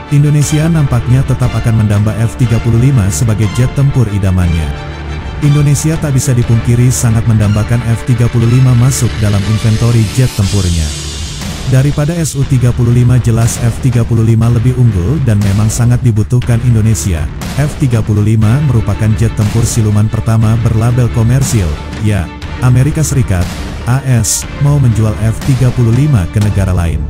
Indonesia nampaknya tetap akan mendamba F-35 sebagai jet tempur idamannya. Indonesia tak bisa dipungkiri sangat mendambakan F-35 masuk dalam inventori jet tempurnya. Daripada Su-35 jelas F-35 lebih unggul dan memang sangat dibutuhkan Indonesia. F-35 merupakan jet tempur siluman pertama berlabel komersil. Ya, Amerika Serikat, AS, mau menjual F-35 ke negara lain.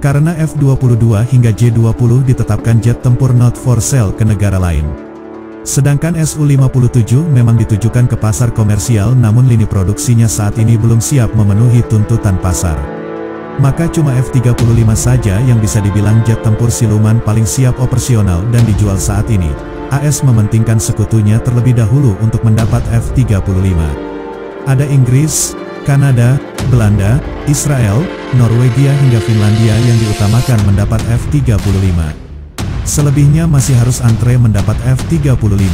Karena F-22 hingga J-20 ditetapkan jet tempur not for sale ke negara lain. Sedangkan Su-57 memang ditujukan ke pasar komersial namun lini produksinya saat ini belum siap memenuhi tuntutan pasar. Maka cuma F-35 saja yang bisa dibilang jet tempur siluman paling siap operasional dan dijual saat ini. AS mementingkan sekutunya terlebih dahulu untuk mendapat F-35. Ada Inggris, Kanada, Belanda, Israel, Norwegia hingga Finlandia yang diutamakan mendapat F-35. Selebihnya masih harus antre mendapat F-35.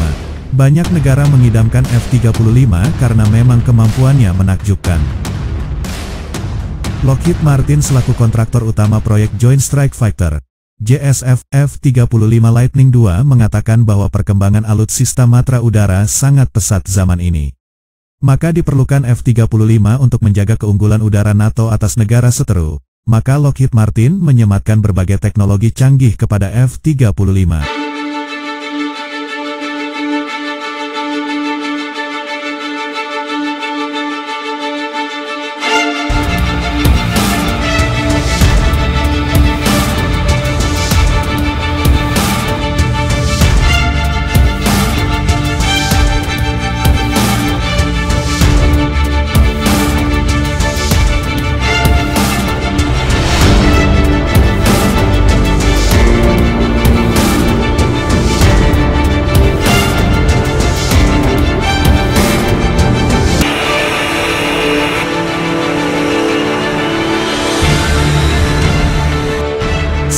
Banyak negara mengidamkan F-35 karena memang kemampuannya menakjubkan. Lockheed Martin selaku kontraktor utama proyek Joint Strike Fighter, JSF, F-35 Lightning II mengatakan bahwa perkembangan alutsista matra udara sangat pesat zaman ini. Maka diperlukan F-35 untuk menjaga keunggulan udara NATO atas negara seteru. Maka Lockheed Martin menyematkan berbagai teknologi canggih kepada F-35.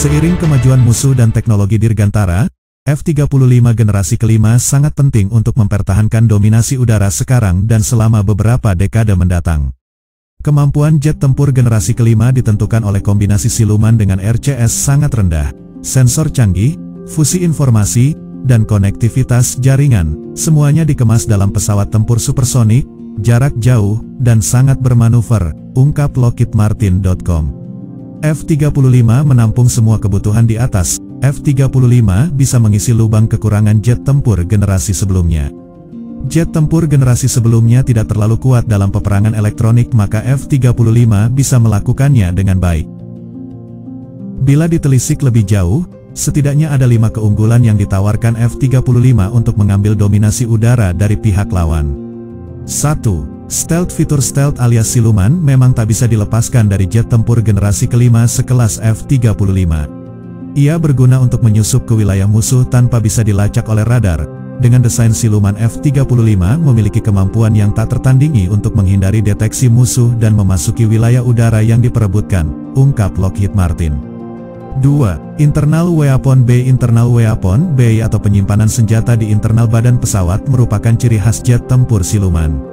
Seiring kemajuan musuh dan teknologi dirgantara, F-35 generasi kelima sangat penting untuk mempertahankan dominasi udara sekarang dan selama beberapa dekade mendatang. Kemampuan jet tempur generasi kelima ditentukan oleh kombinasi siluman dengan RCS sangat rendah, sensor canggih, fusi informasi, dan konektivitas jaringan, semuanya dikemas dalam pesawat tempur supersonik, jarak jauh, dan sangat bermanuver, ungkap LockheedMartin.com. F-35 menampung semua kebutuhan di atas. F-35 bisa mengisi lubang kekurangan jet tempur generasi sebelumnya. Jet tempur generasi sebelumnya tidak terlalu kuat dalam peperangan elektronik, maka F-35 bisa melakukannya dengan baik. Bila ditelisik lebih jauh, setidaknya ada 5 keunggulan yang ditawarkan F-35 untuk mengambil dominasi udara dari pihak lawan. 1. Stealth. Fitur stealth alias siluman memang tak bisa dilepaskan dari jet tempur generasi kelima sekelas F-35. Ia berguna untuk menyusup ke wilayah musuh tanpa bisa dilacak oleh radar. Dengan desain siluman F-35 memiliki kemampuan yang tak tertandingi untuk menghindari deteksi musuh dan memasuki wilayah udara yang diperebutkan, ungkap Lockheed Martin. 2. Internal Weapon Bay. Internal Weapon Bay atau penyimpanan senjata di internal badan pesawat merupakan ciri khas jet tempur siluman.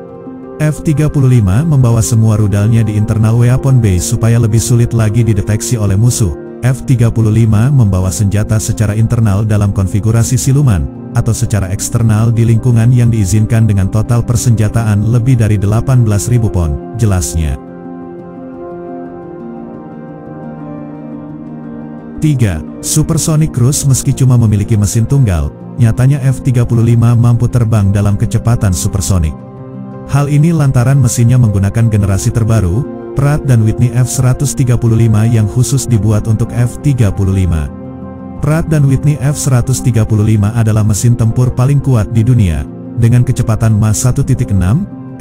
F-35 membawa semua rudalnya di internal weapon bay supaya lebih sulit lagi dideteksi oleh musuh. F-35 membawa senjata secara internal dalam konfigurasi siluman, atau secara eksternal di lingkungan yang diizinkan dengan total persenjataan lebih dari 18.000 pon, jelasnya. 3. Supersonic Cruise. Meski cuma memiliki mesin tunggal, nyatanya F-35 mampu terbang dalam kecepatan supersonik. Hal ini lantaran mesinnya menggunakan generasi terbaru, Pratt & Whitney F-135 yang khusus dibuat untuk F-35. Pratt & Whitney F-135 adalah mesin tempur paling kuat di dunia. Dengan kecepatan Mach 1.6,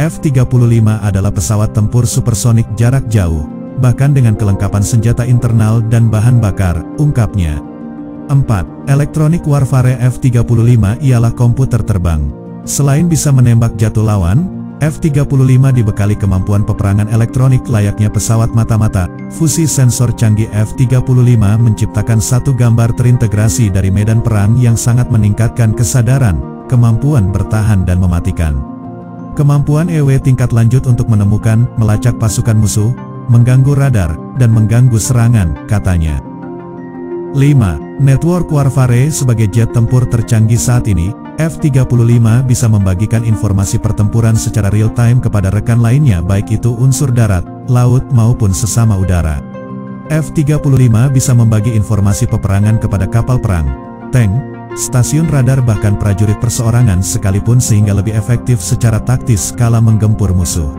F-35 adalah pesawat tempur supersonik jarak jauh, bahkan dengan kelengkapan senjata internal dan bahan bakar, ungkapnya. 4. Electronic Warfare. F-35 ialah komputer terbang. Selain bisa menembak jatuh lawan, F-35 dibekali kemampuan peperangan elektronik layaknya pesawat mata-mata. Fusi sensor canggih F-35 menciptakan satu gambar terintegrasi dari medan perang yang sangat meningkatkan kesadaran, kemampuan bertahan dan mematikan. Kemampuan EW tingkat lanjut untuk menemukan, melacak pasukan musuh, mengganggu radar, dan mengganggu serangan, katanya. 5. Network Warfare. Sebagai jet tempur tercanggih saat ini, F-35 bisa membagikan informasi pertempuran secara real-time kepada rekan lainnya baik itu unsur darat, laut maupun sesama udara. F-35 bisa membagi informasi peperangan kepada kapal perang, tank, stasiun radar bahkan prajurit perseorangan sekalipun sehingga lebih efektif secara taktis kala menggempur musuh.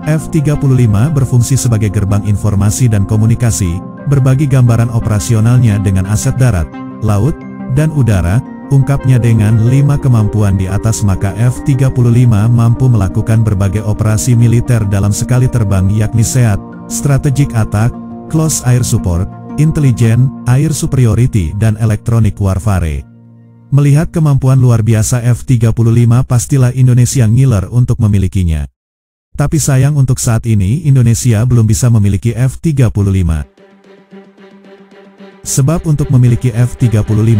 F-35 berfungsi sebagai gerbang informasi dan komunikasi, berbagi gambaran operasionalnya dengan aset darat, laut, dan udara, ungkapnya dengan 5 kemampuan di atas maka F-35 mampu melakukan berbagai operasi militer dalam sekali terbang yakni SEAT, Strategic Attack, Close Air Support, Intelligent, Air Superiority dan Electronic Warfare. Melihat kemampuan luar biasa F-35 pastilah Indonesia ngiler untuk memilikinya. Tapi sayang untuk saat ini Indonesia belum bisa memiliki F-35. Sebab untuk memiliki F-35,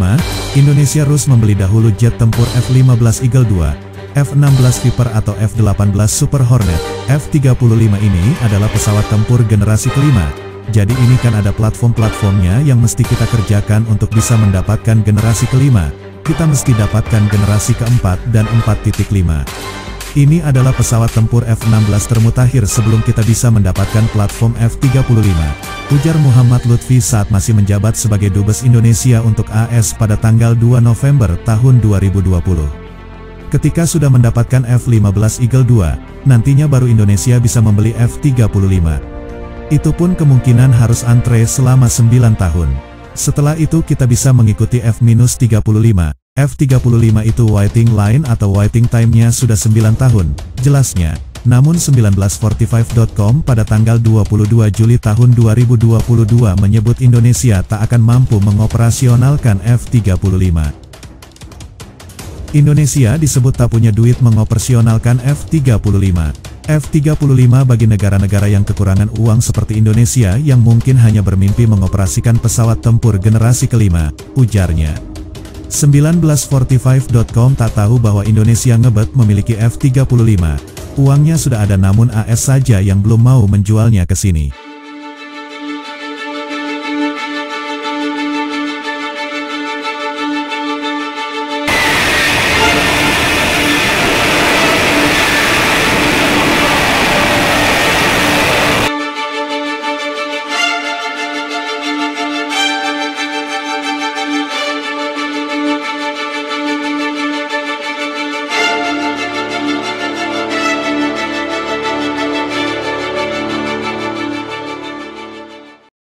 Indonesia harus membeli dahulu jet tempur F-15 Eagle II, F-16 Viper atau F-18 Super Hornet. F-35 ini adalah pesawat tempur generasi kelima, jadi ini kan ada platform-platformnya yang mesti kita kerjakan untuk bisa mendapatkan generasi kelima. Kita mesti dapatkan generasi keempat dan 4.5. Ini adalah pesawat tempur F-16 termutakhir sebelum kita bisa mendapatkan platform F-35, ujar Muhammad Lutfi saat masih menjabat sebagai Dubes Indonesia untuk AS pada tanggal 2 November tahun 2020. Ketika sudah mendapatkan F-15 Eagle II, nantinya baru Indonesia bisa membeli F-35. Itu pun kemungkinan harus antre selama 9 tahun. Setelah itu kita bisa mengikuti F-35. F-35 itu waiting line atau waiting time-nya sudah 9 tahun, jelasnya. Namun 1945.com pada tanggal 22 Juli tahun 2022 menyebut Indonesia tak akan mampu mengoperasionalkan F-35. Indonesia disebut tak punya duit mengoperasionalkan F-35. F-35 bagi negara-negara yang kekurangan uang seperti Indonesia yang mungkin hanya bermimpi mengoperasikan pesawat tempur generasi kelima, ujarnya. 1945.com tak tahu bahwa Indonesia ngebet memiliki F-35. Uangnya sudah ada namun AS saja yang belum mau menjualnya ke sini.